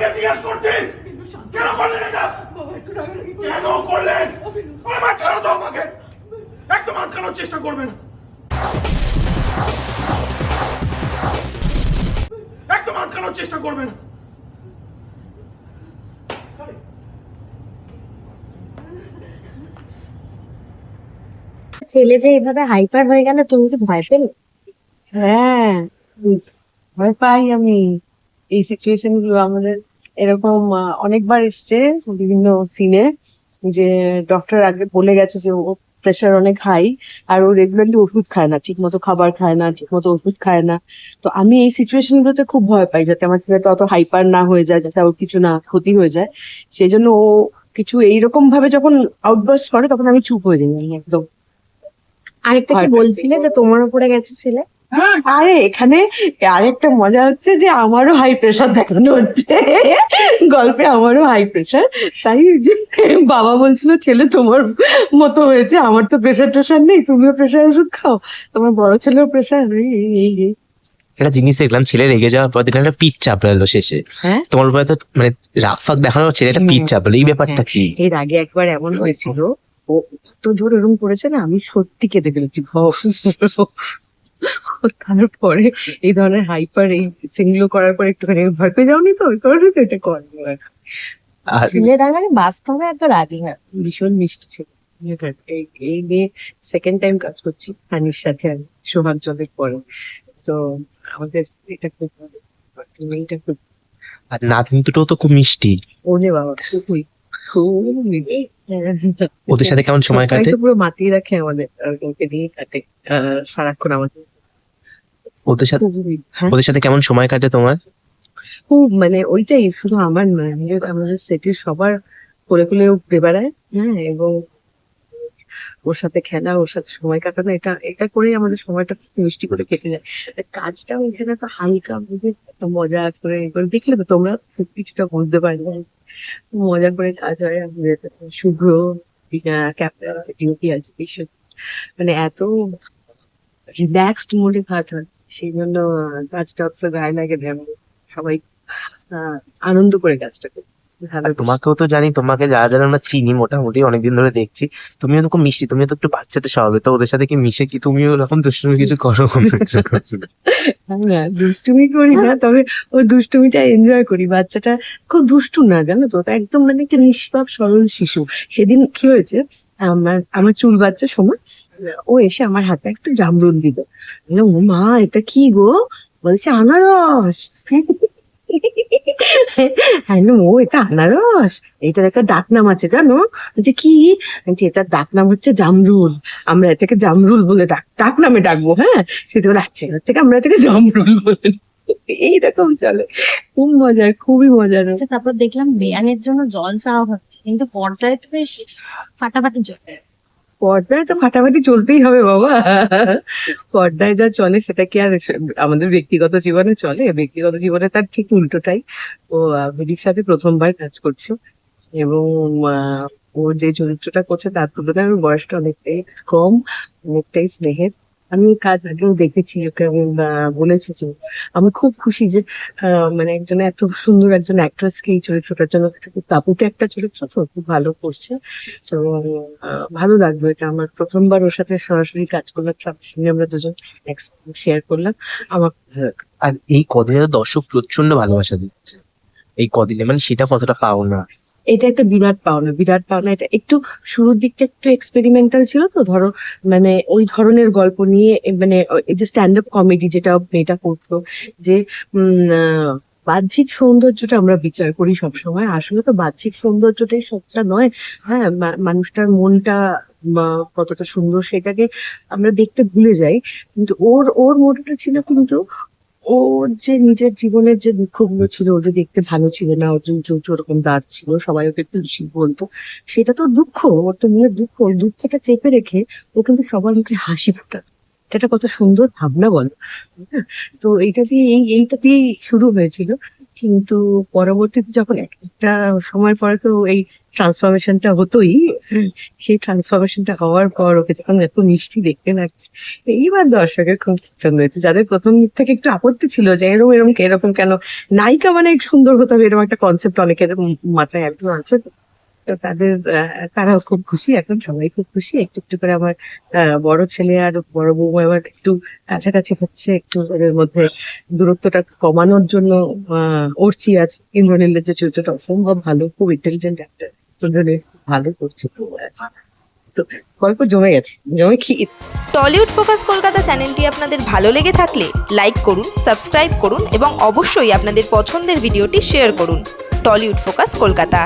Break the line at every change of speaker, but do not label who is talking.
আপনাকে জিজ্ঞেস করছি কেন করলেন এটা? কেন করলেন? আমার ছাড়ো তো আমাকে, একদম আটকানোর চেষ্টা করবেন, একদম আটকানোর চেষ্টা করবেন।
ছেলে যে এভাবে হাইপার হয়ে গেল, তুমি কি ভয় পেলে?
হ্যাঁ, ভয় পাই আমি। এই সিচুয়েশন গুলো আমাদের এরকম অনেকবার এসছে বিভিন্ন সিনে, যে ডক্টর আগে বলে গেছে যে ও প্রেশার অনেক হাই, আর ও রেগুলারলি ওষুধ খায় না, ঠিক মতো খাবার খায় না, ঠিক মতো ওষুধ খায় না। তো আমি এই সিচুয়েশন গুলোতে খুব ভয় পাই, যাতে আমার ছেলেটা অত হাইপার না হয়ে যায়, যাতে ওর কিছু না ক্ষতি হয়ে যায়। সেই জন্য ও কিছু এইরকম ভাবে যখন আউটবার্স্ট করে, তখন আমি চুপ হয়ে যাই, আমি একদম
আরেকটা কি
ভয় পাই।
বলছিলে যে তোমার উপরে গেছে ছেলে?
আরে এখানে আরেকটা মজা হচ্ছে যে আমারও হাই প্রেশার দেখানো হচ্ছে গল্পে, আমারও হাই প্রেশার। তাই যে বাবা বলছিল ছেলে তোমার মতো হয়েছে, আমার তো প্রেশার টেশার নেই, তুমিও প্রেশার ওষুধ খাও, তোমার বড় ছেলেও প্রেশার।
একটা জিনিস দেখলাম, ছেলে রেগে যাওয়ার পর দেখলাম একটা পিঠ চাপড়ালো শেষে।
হ্যাঁ,
তোমার উপরে তো মানে রাগ ফাগ দেখানোর ছেলেটা পিঠ চাপড়ালো, এই ব্যাপারটা কি?
এর আগে একবার এমন হয়েছিল, ও তো জোর এরকম করেছে না, আমি সত্যি কেঁদে ফেলেছি। তারপরে এই ধরনের হাইপার এই সিনগুলো করার পর একটুখানি ভয় পেয়ে যাওনি তো, ওই কারণে তো এটা করে।
আর
ছেলে তার মানে বাস্তবে এত রাগী হয়?
ভীষণ মিষ্টি ছিল। এই এই নিয়ে সেকেন্ড টাইম কাজ করছি হানির সাথে, আমি সোহাগ জলের পরে। তো আমাদের এটা খুব মেয়েটা খুব
আর নাতনি দুটো তো খুব মিষ্টি,
ওরে বাবা, খুবই খুব মিষ্টি।
ওদের সাথে কেমন সময়
তাই
কাটে?
তো পুরো মাতিয়ে রাখে আমাদের, আর ওকে নিয়ে কাটে সারাক্ষণ আমাদের।
ওদের সাথে
খুবই, হ্যাঁ,
ওদের সাথে কেমন সময় কাটে তোমার?
খুব মানে ওইটাই শুধু আমার নয়, আমাদের সেটের সবার কোলে কোলে ও ঘুরে বেড়ায়। হ্যাঁ, এবং ওর সাথে খেলা, ওর সাথে সময় কাটানো, এটা এটা করেই আমাদের সময়টা খুব মিষ্টি করে কেটে যায়। আর কাজটাও এখানে তো হালকা ভাবে একটা মজা করে দেখলে তো তোমরা কিছুটা বুঝতে পারবে, মজা করে কাজ হয় আমাদের। শুভ্র ক্যাপ্টেন ডিউটি আছে ভীষণ, মানে এত রিল্যাক্সড মোডে কাজ হয়, সেই জন্য কাজটা অত গায়ে লাগে না। সবাই আহ, আনন্দ করে কাজটা করি, ভালো
আর
বেশ।
তোমাকেও তো জানি, তোমাকে যারা যারা আমরা চিনি মোটামুটি অনেকদিন ধরে দেখছি, তুমিও তো খুব মিষ্টি, তুমিও তো একটু বাচ্চাদের স্বভাবের, তো ওদের সাথে কি মিশে কি তুমিও ওরকম দুষ্টুমি কিছু করো?
আমি না দুষ্টুমি করি না, তবে ওই দুষ্টুমিটা এনজয় করি। বাচ্চাটা খুব দুষ্টু না, জানো তো, তা একদম মানে একটা নিষ্পাপ সরল শিশু। সেদিন কি হয়েছে, আমার আমার চুল বাচ্চার সময় ও এসে আমার হাতে একটা জামরুল দিল। আমি বললাম, ও মা, এটা কি গো? বলছে আনারস। আমি বললাম, ও এটা আনারস, এটার একটা ডাক নাম আছে জানো? বলছে কি? বলছি, এটার ডাক নাম হচ্ছে জামরুল, আমরা এটাকে জামরুল বলে ডাক নামে ডাকবো। হ্যাঁ, সেটা বলে আচ্ছা, এবার থেকে আমরা এটাকে জামরুল বলে ডাকবো। এইরকম চলে, খুব মজার, খুবই মজার।
আচ্ছা, তারপর দেখলাম বেয়ানের জন্য জল চাওয়া হচ্ছে, কিন্তু পর্দায় তো বেশ ফাটাফাটি চলে।
পর্দায় তো ফাটাফাটি চলতেই হবে বাবা, পর্দায় যা চলে সেটা কি আর আমাদের ব্যক্তিগত জীবনে চলে? ব্যক্তিগত জীবনে তার ঠিক উল্টোটাই। ও বিডির সাথে প্রথমবার কাজ করছে, এবং ও যে চরিত্রটা করছে তার তুলনায় ওর বয়সটা অনেকটাই কম, অনেকটাই স্নেহের। আমি ওর কাজ আগেও দেখেছি, ওকে আমি বলেছি যে আমি খুব খুশি যে মানে একজন এত সুন্দর একজন অ্যাক্ট্রেসকে এই চরিত্রটার জন্য, একটা খুব তাপুটে একটা চরিত্র, তো খুব ভালো করছে। তো ভালো লাগলো, এটা আমার প্রথমবার ওর সাথে সরাসরি কাজ করলাম, সবার সঙ্গে আমরা দুজন শেয়ার করলাম। আমার খুব ভালো লাগলো।
আর এই কদিনে তো দর্শক প্রচন্ড ভালোবাসা দিচ্ছে, এই কদিনে মানে সেটা কতটা পাও না?
এটা একটা বিরাট পাওনা, বিরাট পাওনা। এটা একটু শুরুর দিকটা একটু এক্সপেরিমেন্টাল ছিল তো, ধরো মানে ওই ধরনের গল্প নিয়ে, মানে এই যে স্ট্যান্ড আপ কমেডি যেটা মেয়েটা করতো, যে বাহ্যিক সৌন্দর্যটা আমরা বিচার করি সবসময়, আসলে তো বাহ্যিক সৌন্দর্যটাই সবটা নয়। হ্যাঁ, মানুষটার মনটা কতটা সুন্দর সেটাকে আমরা দেখতে ভুলে যাই। কিন্তু ওর ওর মোটোটা ছিল কিন্তু, ওর যে নিজের জীবনের যে দুঃখগুলো ছিল, ও যে দেখতে ভালো ছিল না, ওর যে উঁচু উঁচু ওরকম দাঁত ছিল, সবাই ওকে তুলসী বলতো, সেটা তো দুঃখ, ওর তো নিজের দুঃখ, ওর দুঃখটা চেপে রেখে ও কিন্তু সবার মুখে হাসি ফোটাতো। এটা কত সুন্দর ভাবনা বলো। হ্যাঁ, তো এইটা দিয়ে এইটা দিয়েই শুরু হয়েছিল। কিন্তু পরবর্তীতে যখন একটা সময় পরে তো এই ট্রান্সফরমেশনটা হতোই, সেই ট্রান্সফরমেশনটা হওয়ার পর ওকে যখন এত মিষ্টি দেখতে লাগছে, এইবার দর্শকের খুব পছন্দ হয়েছে। যাদের প্রথম দিক থেকে একটু আপত্তি ছিল যে এরকম কেন, নায়িকা মানে সুন্দর হতে হবে, এরকম একটা কনসেপ্ট অনেকের মাথায় একদম আছে। তো তাদের তারাও খুব খুশি, এখন সবাই খুব খুশি। একটু একটু করে আমার বড় ছেলে আর বড় বৌমা এবার একটু কাছাকাছি হচ্ছে, একটু ওদের মধ্যে দূরত্বটা কমানোর জন্য অর্চি আছে, ইন্দ্রনীলের যে চরিত্রটা অসম্ভব ভালো, খুব ইন্টেলিজেন্ট একটা ইন্দ্রনীল, ভালো করছে। তো গল্প জমে গেছে, জমে খেয়েছে।
টলিউড ফোকাস কলকাতা চ্যানেলটি আপনাদের ভালো লেগে থাকলে লাইক করুন, সাবস্ক্রাইব করুন এবং অবশ্যই আপনাদের পছন্দের ভিডিওটি শেয়ার করুন। Tollywood focus Kolkata.